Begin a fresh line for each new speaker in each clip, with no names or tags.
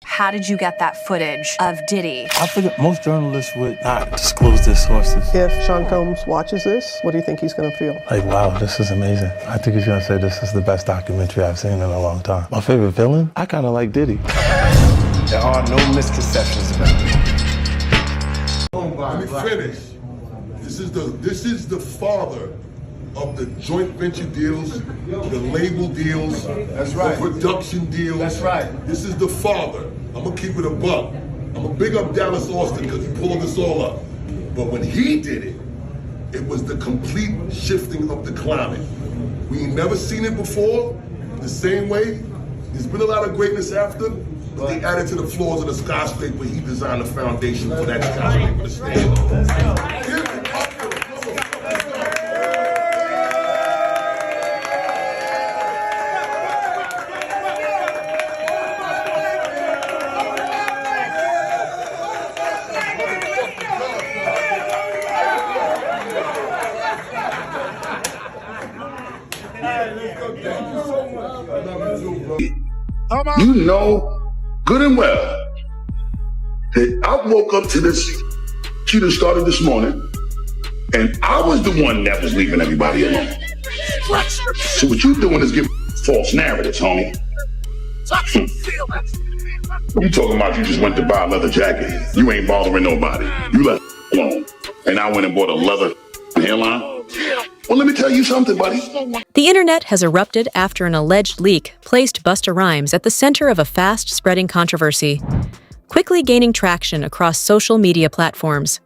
How did you get that footage of Diddy?
I figured most journalists would not disclose their sources.
If Sean Combs watches this, what do you think he's going to feel?
Like, wow, this is amazing. I think he's going to say this is the best documentary I've seen in a long time. My favorite villain? I kind of like Diddy.
There are no misconceptions about me.
Let me finish. This is the father of the joint venture deals, the label deals,
That's right.
the production deals.
That's right.
This is the father. I'm gonna keep it a buck. I'm gonna big up Dallas Austin because he pulled this all up. But when he did it, it was the complete shifting of the climate. We ain't never seen it before, the same way. There's been a lot of greatness after, but they added to the floors of the skyscraper. He designed the foundation for that skyscraper to stand on. Give it up for the
You know good and well that I woke up to this shit that started this morning, and I was the one that was leaving everybody alone. So what you doing is giving false narratives, homie. You talking about you just went to buy a leather jacket. You ain't bothering nobody. You left alone. And I went and bought a leather hairline. Well, let me tell you something, buddy.
The internet has erupted after an alleged leak placed Busta Rhymes at the center of a fast-spreading controversy, quickly gaining traction across social media platforms.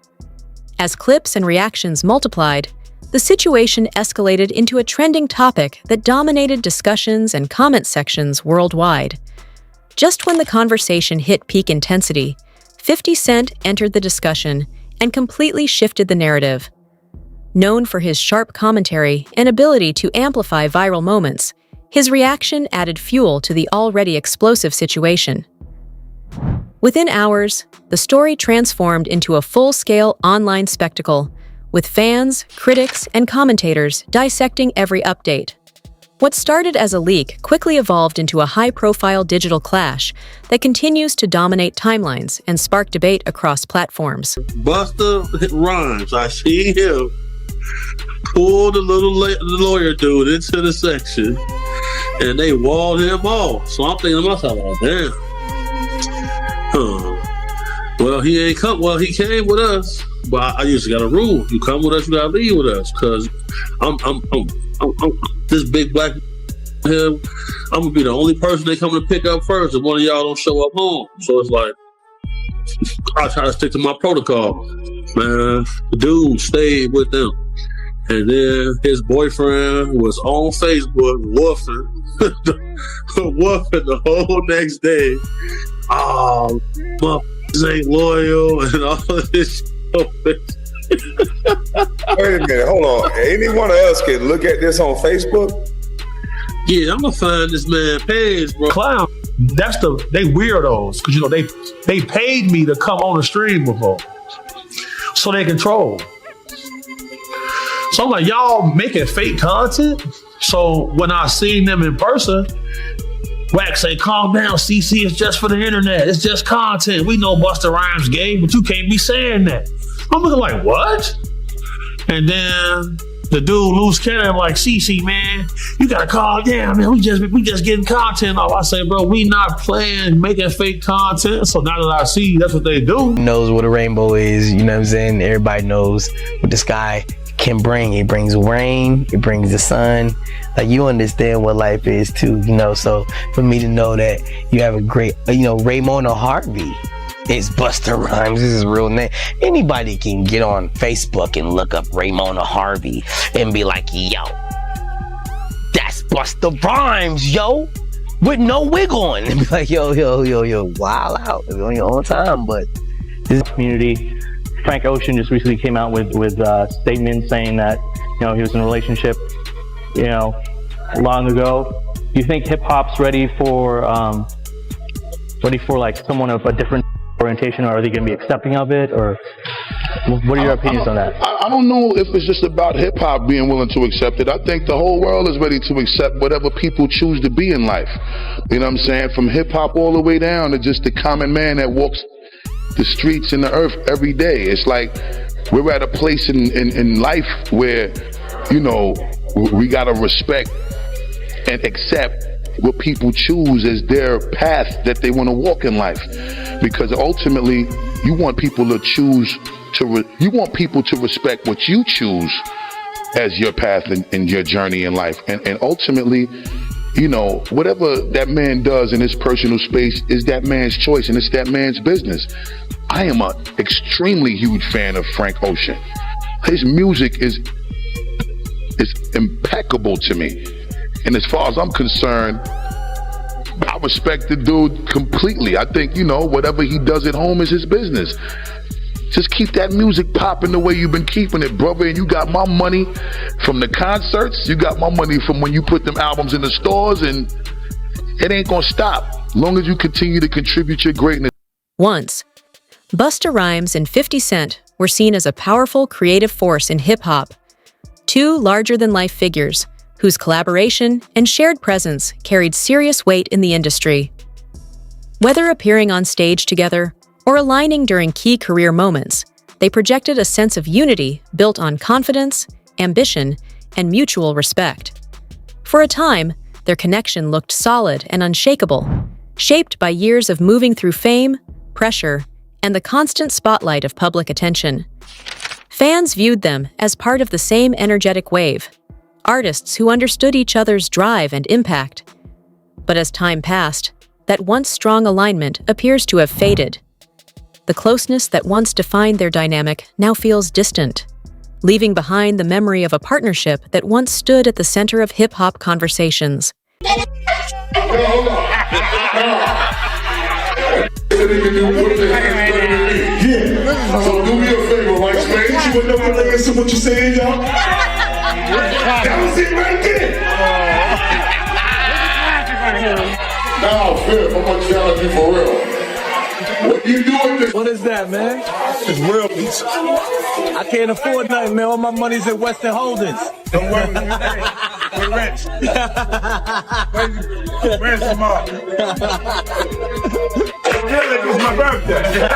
As clips and reactions multiplied, the situation escalated into a trending topic that dominated discussions and comment sections worldwide. Just when the conversation hit peak intensity, 50 Cent entered the discussion and completely shifted the narrative. Known for his sharp commentary and ability to amplify viral moments, his reaction added fuel to the already explosive situation. Within hours, the story transformed into a full-scale online spectacle, with fans, critics, and commentators dissecting every update. What started as a leak quickly evolved into a high-profile digital clash that continues to dominate timelines and spark debate across platforms.
Busta Rhymes, I see him pull the little lawyer dude into the section, and they walled him off. So I'm thinking to myself, oh, damn. Well, he ain't come. Well, he came with us, but I usually got a rule: you come with us, you gotta leave with us. Cause I'm this big black him. I'm gonna be the only person they come to pick up first, if one of y'all don't show up home. So it's like I try to stick to my protocol. Man, the dude stayed with them. And then his boyfriend was on Facebook woofing the whole next day. Oh, motherfuckers ain't loyal and all of this shit.
Wait a minute, hold on. Anyone else can look at this on Facebook?
Yeah, I'm gonna find this man page, bro.
Clown, they weirdos, because you know they paid me to come on the stream before, so they control. So I'm like, y'all making fake content? So when I seen them in person, Wax say, calm down, CC, it's just for the internet. It's just content. We know Busta Rhymes gay, but you can't be saying that. I'm looking like, what? And then the dude, loose cannon, like, CC, man, you gotta calm down, man. We just getting content off. I say, bro, we not playing, making fake content. So now that I see that's what they do.
Knows what a rainbow is, you know what I'm saying? Everybody knows what the sky can bring. It brings rain, it brings the sun. Like, you understand what life is too, you know? So for me to know that you have a great, you know, Raymona Harvey is Busta Rhymes, this is his real name. Anybody can get on Facebook and look up Raymona Harvey and be like, yo, that's Busta Rhymes, yo, with no wig on. And be like, yo, wild out on your own time. But this
community, Frank Ocean just recently came out with statements saying that, you know, he was in a relationship, you know, long ago. Do you think hip hop's ready for like someone of a different orientation, or are they going to be accepting of it, or what are your opinions on that?
I don't know if it's just about hip hop being willing to accept it. I think the whole world is ready to accept whatever people choose to be in life. You know what I'm saying? From hip hop all the way down to just the common man that walks the streets and the earth every day. It's like we're at a place in life where, you know, we gotta respect and accept what people choose as their path that they want to walk in life, because ultimately you want people to choose you want people to respect what you choose as your path in your journey in life, and ultimately, you know, whatever that man does in his personal space is that man's choice and it's that man's business. I am an extremely huge fan of Frank Ocean. His music is impeccable to me. And as far as I'm concerned, I respect the dude completely. I think, you know, whatever he does at home is his business. Just keep that music popping the way you've been keeping it, brother. And you got my money from the concerts. You got my money from when you put them albums in the stores, and it ain't gonna stop as long as you continue to contribute your greatness.
Once, Busta Rhymes and 50 Cent were seen as a powerful creative force in hip-hop, two larger-than-life figures whose collaboration and shared presence carried serious weight in the industry. Whether appearing on stage together or aligning during key career moments, they projected a sense of unity built on confidence, ambition, and mutual respect. For a time, their connection looked solid and unshakable, shaped by years of moving through fame, pressure, and the constant spotlight of public attention. Fans viewed them as part of the same energetic wave, artists who understood each other's drive and impact. But as time passed, that once strong alignment appears to have faded. The closeness that once defined their dynamic now feels distant, leaving behind the memory of a partnership that once stood at the center of hip-hop conversations.
So do me a favor, right? Explain to you what the listen what you're saying, y'all. That was it right there. Now, Fib, I'm gonna challenge you for real. What you doing this?
What is that, man?
It's real pizza.
I can't afford nothing, man. All my money's at Western Holdings.
Don't worry, we're rich. Where's the mom? It was my birthday.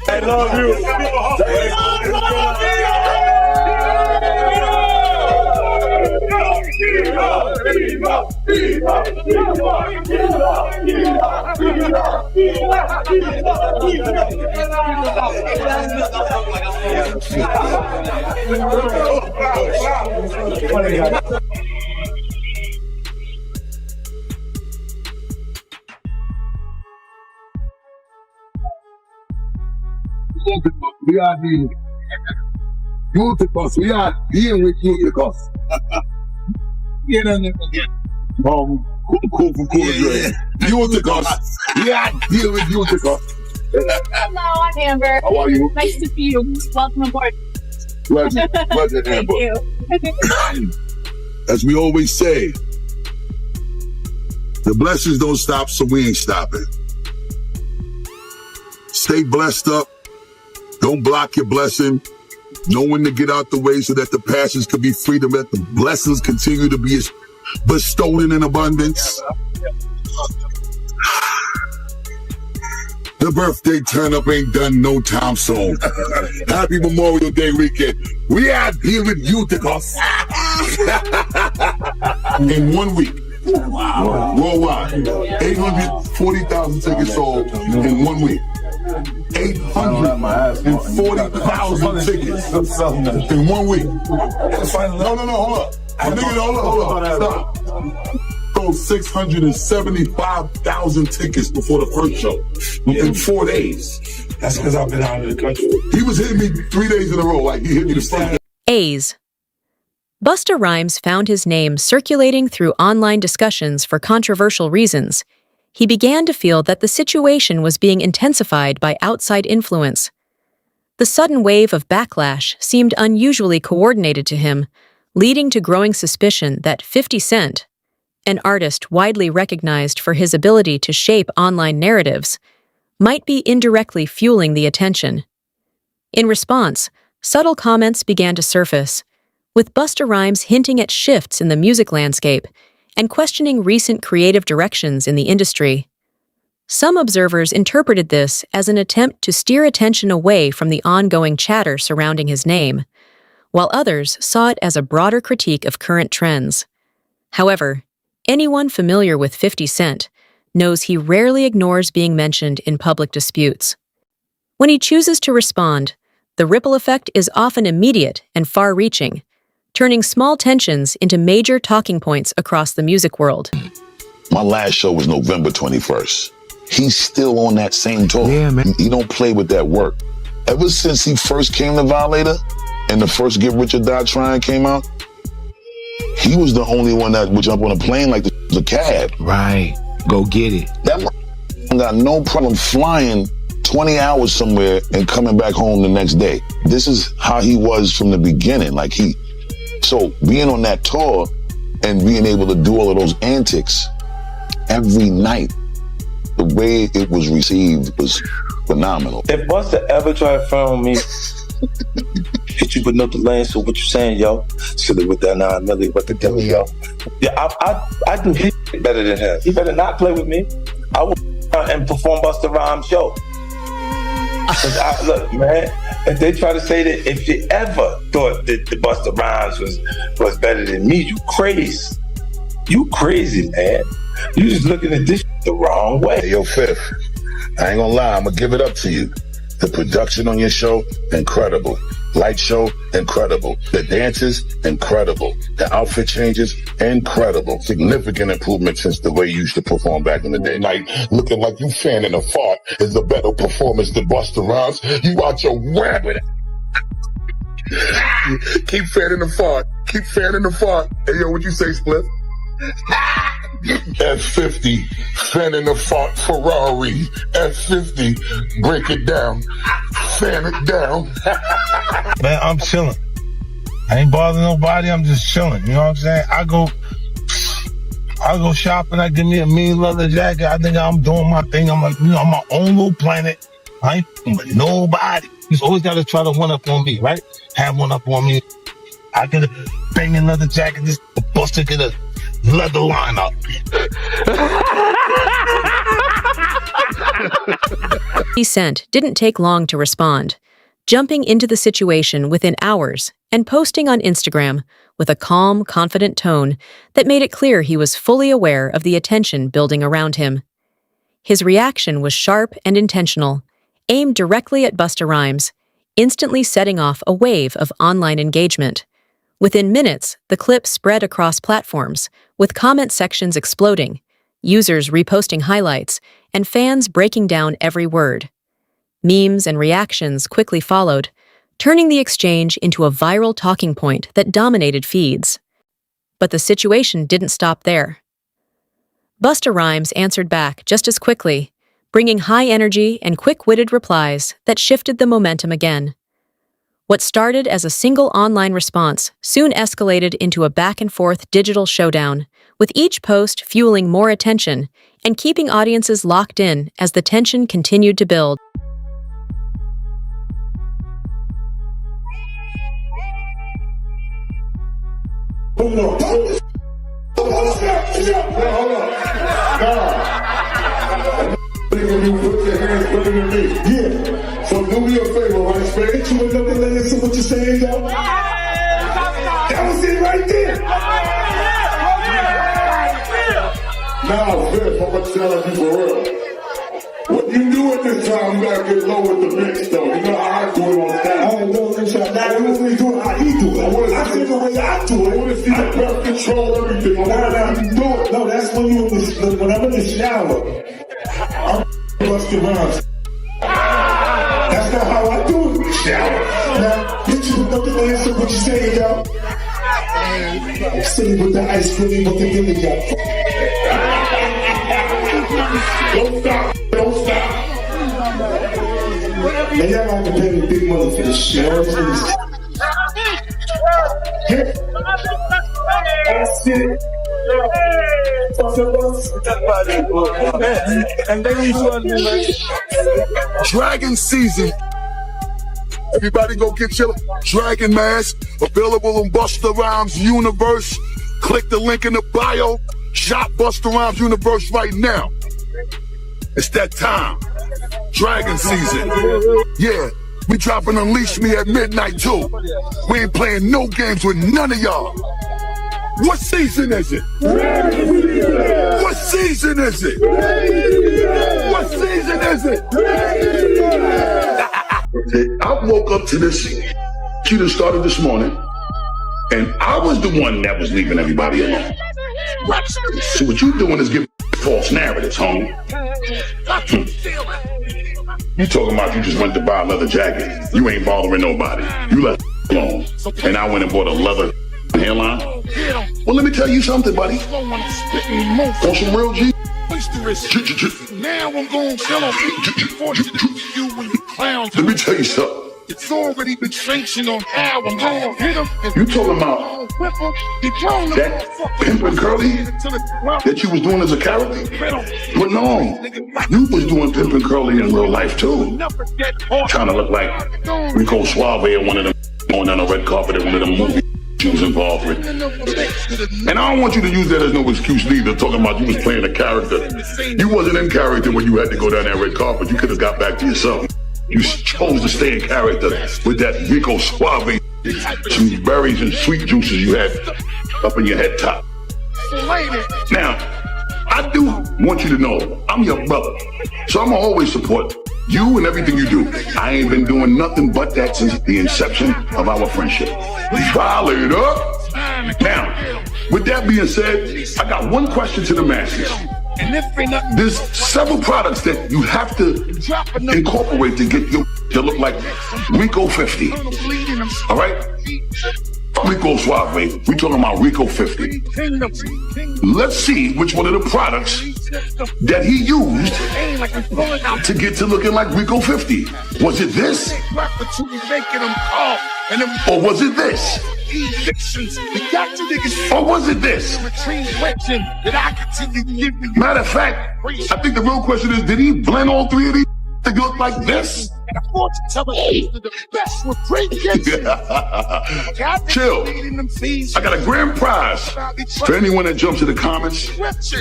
I love you. We are the Eutychus. We are dealing with Eutychus. You know, cool from Cool Dre. Eutychus. We are dealing with Eutychus.
Hello, I'm Amber.
How are you?
Nice to see you. Welcome aboard.
Pleasure, Amber.
Thank you.
As we always say, the blessings don't stop, so we ain't stopping. Stay blessed up. Don't block your blessing. Know when to get out the way so that the passions can be free, to let the blessings continue to be bestowed in abundance. The birthday turn up ain't done no time soon. Happy Memorial Day weekend. We are here with Eutychus in 1 week. Wow. Worldwide. 840,000 tickets sold in 1 week. 840,000 tickets in 1 week. No, hold up. Nigga, hold up. Stop. So sold 675,000 tickets before the first show in 4 days.
That's because I've been out of the country.
He was hitting me 3 days in a row. Like, he hit me the first day.
A's. Busta Rhymes found his name circulating through online discussions for controversial reasons. He began to feel that the situation was being intensified by outside influence. The sudden wave of backlash seemed unusually coordinated to him, leading to growing suspicion that 50 Cent, an artist widely recognized for his ability to shape online narratives, might be indirectly fueling the attention. In response, subtle comments began to surface, with Busta Rhymes hinting at shifts in the music landscape and questioning recent creative directions in the industry. Some observers interpreted this as an attempt to steer attention away from the ongoing chatter surrounding his name, while others saw it as a broader critique of current trends. However, anyone familiar with 50 Cent knows he rarely ignores being mentioned in public disputes. When he chooses to respond, the ripple effect is often immediate and far-reaching, turning small tensions into major talking points across the music world.
My last show was November 21st. He's still on that same tour. Yeah, man. He don't play with that work. Ever since he first came to Violator and the first Get Rich or Die Trying came out, he was the only one that would jump on a plane like the cab.
Right. Go get it.
That got no problem flying 20 hours somewhere and coming back home the next day. This is how he was from the beginning. So being on that tour and being able to do all of those antics every night, the way it was received was phenomenal.
If Busta ever try to phone me, hit you with no delay, so what you saying, yo? Silly with that 9 million, what the devil, yo? Yeah, I can hit better than him. He better not play with me. I will and perform Busta Rhymes' show. Look, man, if they try to say that if you ever thought that the Busta Rhymes was better than me, you crazy. You crazy, man. You just looking at this the wrong way.
Hey, yo, Fifth, I ain't gonna lie, I'm gonna give it up to you. The production on your show, incredible. Light show, incredible. The dances, incredible. The outfit changes, incredible. Significant improvement since the way you used to perform back in the day.
Like, looking like you fanning a fart is a better performance than Busta Rhymes. You out your rabbit. Keep fanning the fart. Keep fanning the fart. Hey, yo, what you say, Split? F50, fanning the fart Ferrari. F50, break it down. Fan it down.
Man, I'm chilling. I ain't bothering nobody. I'm just chilling. You know what I'm saying? I go shopping. I give me a mean leather jacket. I think I'm doing my thing. I'm like, I'm my own little planet. I ain't with nobody. He's always got to try to one up on me, right? Have one up on me. I get a banging leather jacket. This Busta get a leather line up.
50 Cent didn't take long to respond, jumping into the situation within hours and posting on Instagram with a calm, confident tone that made it clear he was fully aware of the attention building around him. His reaction was sharp and intentional, aimed directly at Busta Rhymes, instantly setting off a wave of online engagement. Within minutes, the clip spread across platforms, with comment sections exploding, users reposting highlights, and fans breaking down every word. Memes and reactions quickly followed, turning the exchange into a viral talking point that dominated feeds. But the situation didn't stop there. Busta Rhymes answered back just as quickly, bringing high energy and quick-witted replies that shifted the momentum again. What started as a single online response soon escalated into a back-and-forth digital showdown, with each post fueling more attention and keeping audiences locked in as the tension continued to build.
Hold on. You put your hands better than me. Yeah. So do me a favor, right? Spare you another layer to what you're saying, yo. That was it right there. Now, Viv, I'm gonna tell you for real. What you do at this time, you gotta get low with the mix, though. You know how I do it on that. I don't know this. I usually do it how he do it.
I see the way I do it. I want to see the breath control everything. I want to do it. No, that's when I'm in the shower. I'm busting rhymes. That's not how I do it in the shower. Now, get you another answer what you saying, yo. I'm sitting with the ice cream with the gilly, yo. Don't stop. Don't stop. Man, y'all got to pay me big money for this shit. That's it.
Dragon season. Everybody go get your Dragon mask. Available on Busta Rhymes Universe. Click the link in the bio. Shop Busta Rhymes Universe right now. It's that time. Dragon season. Yeah, we dropping Unleash Me at midnight too. We ain't playing no games with none of y'all. What season is it? What season is it? What season is it?
I woke up to this. She just started this morning, and I was the one that was leaving everybody alone. So what you doing is giving false narratives, homie. You talking about you just went to buy a leather jacket. You ain't bothering nobody. You left alone. And I went and bought a leather hairline. Well, let me tell you something, buddy. On some real G.
Now I'm going to tell you when you clowns.
Let me tell you something.
It's already been sanctioned on how I'm going to hit him.
You talking about that pimpin' curly that you was doing as a character? But no, you was doing pimpin' curly in real life too. Trying to look like Rico Suave or one of them going down the red carpet at one of them movies you was involved with. And I don't want you to use that as no excuse neither, talking about you was playing a character. You wasn't in character when you had to go down that red carpet. You could have got back to yourself. You chose to stay in character with that Rico Suave, some berries and sweet juices you had up in your head top. Now, I do want you to know I'm your brother, so I'm gonna always support you and everything you do. I ain't been doing nothing but that since the inception of our friendship. Follow it up. Now, with that being said, I got one question to the masses. There's several products that you have to incorporate to get you to look like Rico 50. All right? Rico Suave. We talking about Rico 50. Let's see which one of the products that he used to get to looking like Rico 50. Was it this? Or was it this? Or was it this? Matter of fact, I think the real question is, did he blend all three of these to look like this? Chill. I got a grand prize for anyone that jumps in the comments,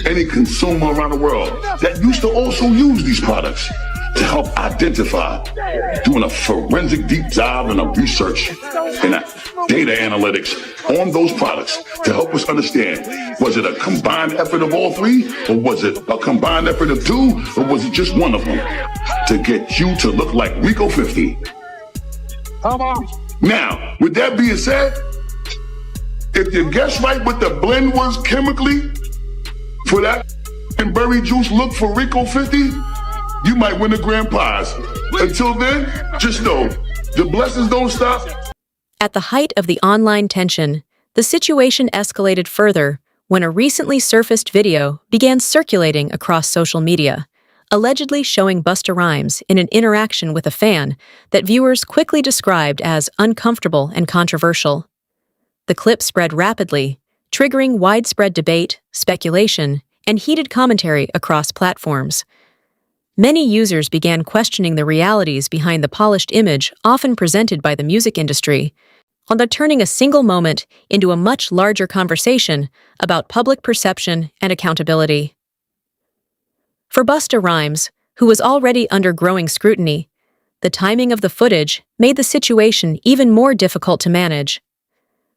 any consumer around the world that used to also use these products to help identify, doing a forensic deep dive and a research and a data analytics on those products to help us understand, was it a combined effort of all three, or was it a combined effort of two, or was it just one of them to get you to look like Rico 50? Come on. Now, with that being said, if you guess right what the blend was chemically for that berry juice look for Rico 50, you might win a grand prize. Until then, just know, the blessings don't stop.
At the height of the online tension, the situation escalated further when a recently surfaced video began circulating across social media, allegedly showing Busta Rhymes in an interaction with a fan that viewers quickly described as uncomfortable and controversial. The clip spread rapidly, triggering widespread debate, speculation, and heated commentary across platforms. Many users began questioning the realities behind the polished image often presented by the music industry, on turning a single moment into a much larger conversation about public perception and accountability. For Busta Rhymes, who was already under growing scrutiny, the timing of the footage made the situation even more difficult to manage.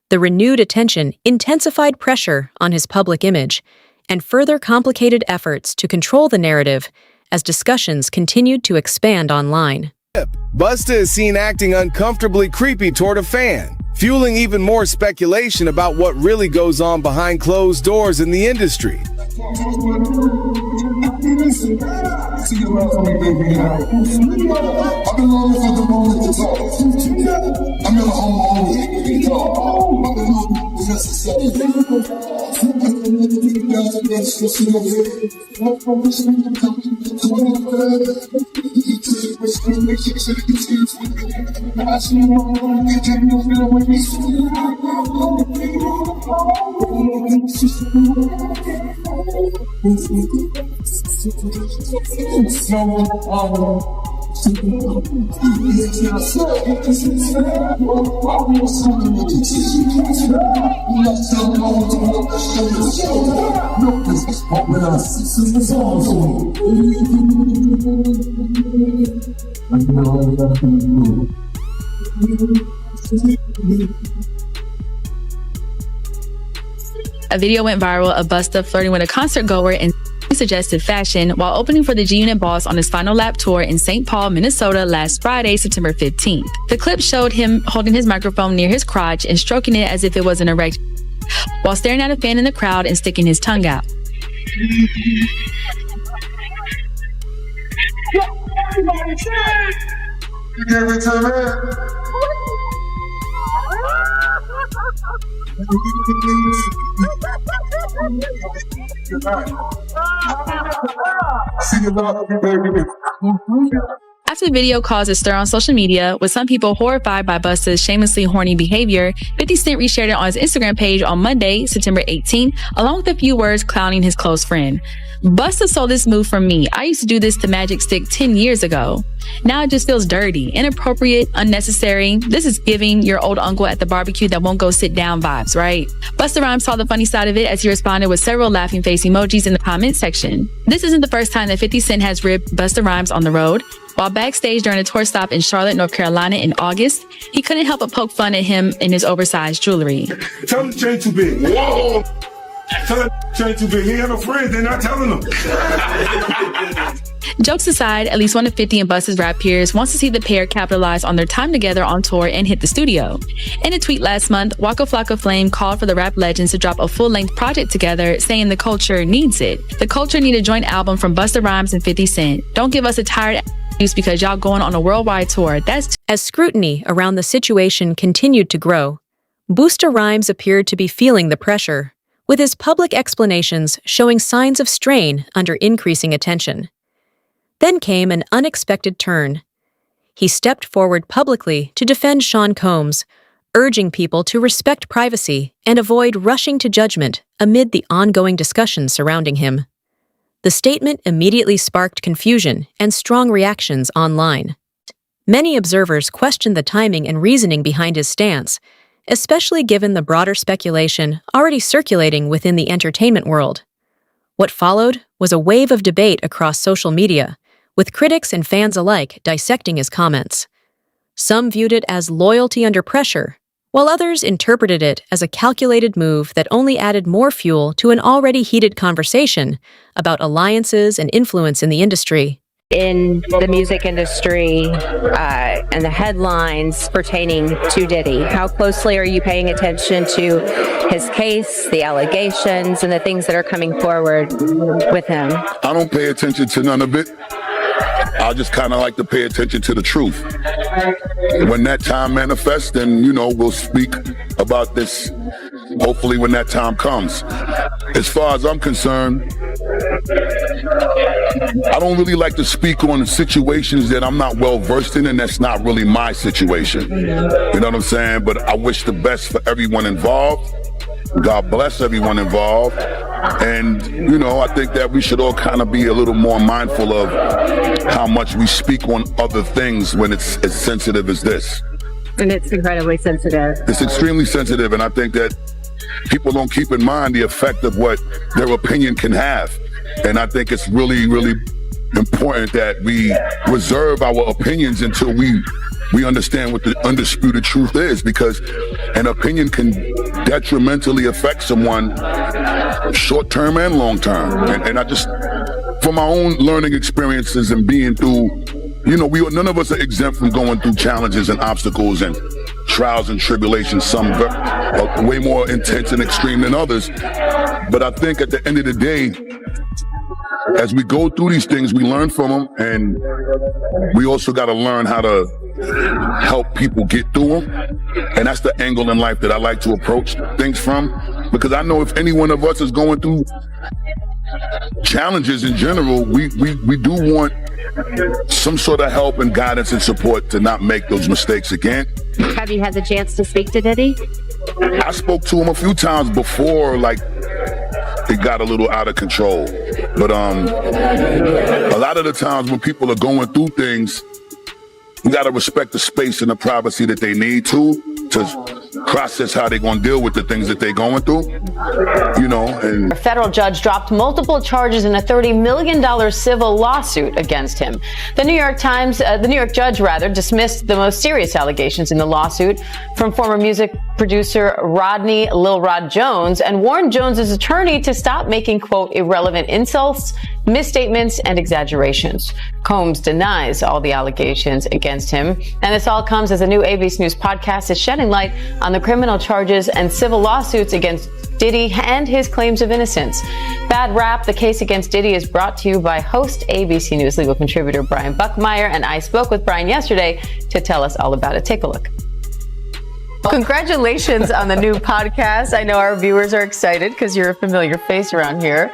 The renewed attention intensified pressure on his public image and further complicated efforts to control the narrative as discussions continued to expand online.
Busta is seen acting uncomfortably creepy toward a fan. fueling even more speculation about what really goes on behind closed doors in the industry.
A video went viral of Busta flirting with a concert goer in suggestive fashion while opening for the G-Unit boss on his final lap tour in St. Paul, Minnesota last Friday, September 15th. The clip showed him holding his microphone near his crotch and stroking it as if it was an erect while staring at a fan in the crowd and sticking his tongue out.
Give it to me.
After the video caused a stir on social media, with some people horrified by Busta's shamelessly horny behavior, 50 Cent reshared it on his Instagram page on Monday, September 18th, along with a few words clowning his close friend. Busta stole this move from me. I used to do this to Magic Stick 10 years ago. Now it just feels dirty, inappropriate, unnecessary. This is giving your old uncle at the barbecue that won't go sit down vibes, right? Busta Rhymes saw the funny side of it as he responded with several laughing face emojis in the comment section. This isn't the first time that 50 Cent has ripped Busta Rhymes on the road. While backstage during a tour stop in Charlotte, North Carolina in August, he couldn't help but poke fun at him in his oversized jewelry.
Tell him the chain too big. Whoa! Tell him the chain too big. He ain't no friend. They're not telling him.
Jokes aside, at least one of 50 and Busta's rap peers wants to see the pair capitalize on their time together on tour and hit the studio. In a tweet last month, Waka Flocka Flame called for the rap legends to drop a full-length project together, saying the culture needs it. The culture need a joint album from Busta Rhymes and 50 Cent. Don't give us a tired excuse because y'all going on a worldwide tour.
As scrutiny around the situation continued to grow, Busta Rhymes appeared to be feeling the pressure, with his public explanations showing signs of strain under increasing attention. Then came an unexpected turn. He stepped forward publicly to defend Sean Combs, urging people to respect privacy and avoid rushing to judgment amid the ongoing discussions surrounding him. The statement immediately sparked confusion and strong reactions online. Many observers questioned the timing and reasoning behind his stance, especially given the broader speculation already circulating within the entertainment world. What followed was a wave of debate across social media, with critics and fans alike dissecting his comments. Some viewed it as loyalty under pressure, while others interpreted it as a calculated move that only added more fuel to an already heated conversation about alliances and influence in the industry.
In the music industry and the headlines pertaining to Diddy, how closely are you paying attention to his case, the allegations, and the things that are coming forward with him?
I don't pay attention to none of it. I just kind of like to pay attention to the truth. When that time manifests, then, we'll speak about this, hopefully when that time comes. As far as I'm concerned, I don't really like to speak on situations that I'm not well versed in, and that's not really my situation. You know what I'm saying? But I wish the best for everyone involved. God bless everyone involved. And, I think that we should all kind of be a little more mindful of how much we speak on other things when it's as sensitive as this.
And it's incredibly sensitive.
It's extremely sensitive, and I think that people don't keep in mind the effect of what their opinion can have. And I think it's really, really important that we reserve our opinions until we understand what the undisputed truth is, because an opinion can detrimentally affect someone short-term and long-term. And I just, from my own learning experiences and being through, none of us are exempt from going through challenges and obstacles and trials and tribulations, some way more intense and extreme than others. But I think at the end of the day, as we go through these things, we learn from them, and we also got to learn how to help people get through them. And that's the angle in life that I like to approach things from, because I know if any one of us is going through challenges in general, we do want some sort of help and guidance and support to not make those mistakes again.
Have you had the chance to speak to Diddy?
I spoke to him a few times before, like, it got a little out of control. But a lot of the times when people are going through things, we got to respect the space and the privacy that they need to process how they're going to deal with the things that they're going through, you know. And
a federal judge dropped multiple charges in a $30 million civil lawsuit against him. The New York judge dismissed the most serious allegations in the lawsuit from former music producer Rodney Lil Rod Jones and warned Jones's attorney to stop making, quote, irrelevant insults, misstatements, and exaggerations. Combs denies all the allegations against him. And this all comes as a new ABC News podcast is shedding light on the criminal charges and civil lawsuits against Diddy and his claims of innocence. Bad Rap, the case against Diddy, is brought to you by host ABC News legal contributor Brian Buckmeyer, and I spoke with Brian yesterday to tell us all about it. Take a look. Congratulations on the new podcast. I know our viewers are excited because you're a familiar face around here.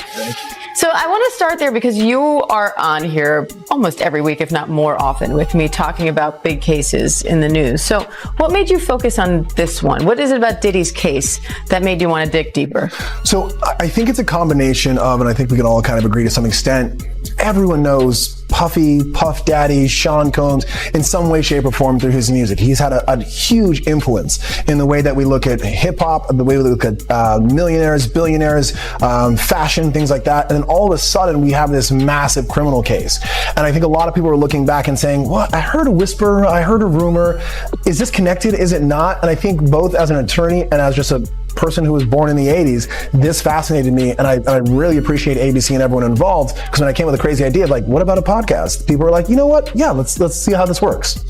So I want to start there because you are on here almost every week, if not more often, with me talking about big cases in the news. So what made you focus on this one? What is it about Diddy's case that made you want to dig deeper?
So I think it's a combination of, and I think we can all kind of agree to some extent, everyone knows Puffy, Puff Daddy, Sean Combs, in some way, shape, or form through his music. He's had a huge influence in the way that we look at hip hop, the way we look at millionaires, billionaires, fashion, things like that. And then all of a sudden, we have this massive criminal case. And I think a lot of people are looking back and saying, what? I heard a whisper, I heard a rumor. Is this connected? Is it not? And I think both as an attorney and as just a person who was born in the 80s, this fascinated me, and I really appreciate ABC and everyone involved, because when I came with a crazy idea of like, what about a podcast? People were like, you know what? Yeah, let's see how this works.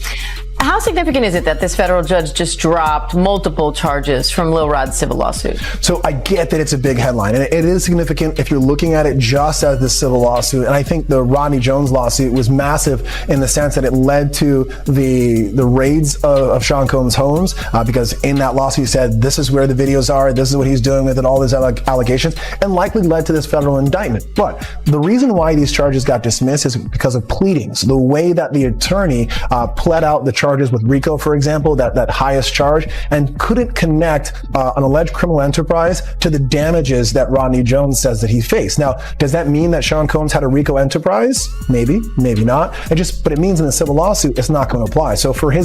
How significant is it that this federal judge just dropped multiple charges from Lil Rod's civil lawsuit?
So I get that it's a big headline, and it is significant if you're looking at it just as this civil lawsuit. And I think the Rodney Jones lawsuit was massive in the sense that it led to the raids of Sean Combs' homes, because in that lawsuit he said, this is where the videos are, this is what he's doing with it, all these allegations, and likely led to this federal indictment. But the reason why these charges got dismissed is because of pleadings. The way that the attorney pled out the charges with RICO, for example, that highest charge, and couldn't connect an alleged criminal enterprise to the damages that Rodney Jones says that he faced. Now, does that mean that Sean Combs had a RICO enterprise? Maybe, maybe not. But it means in the civil lawsuit, it's not going to apply. So for his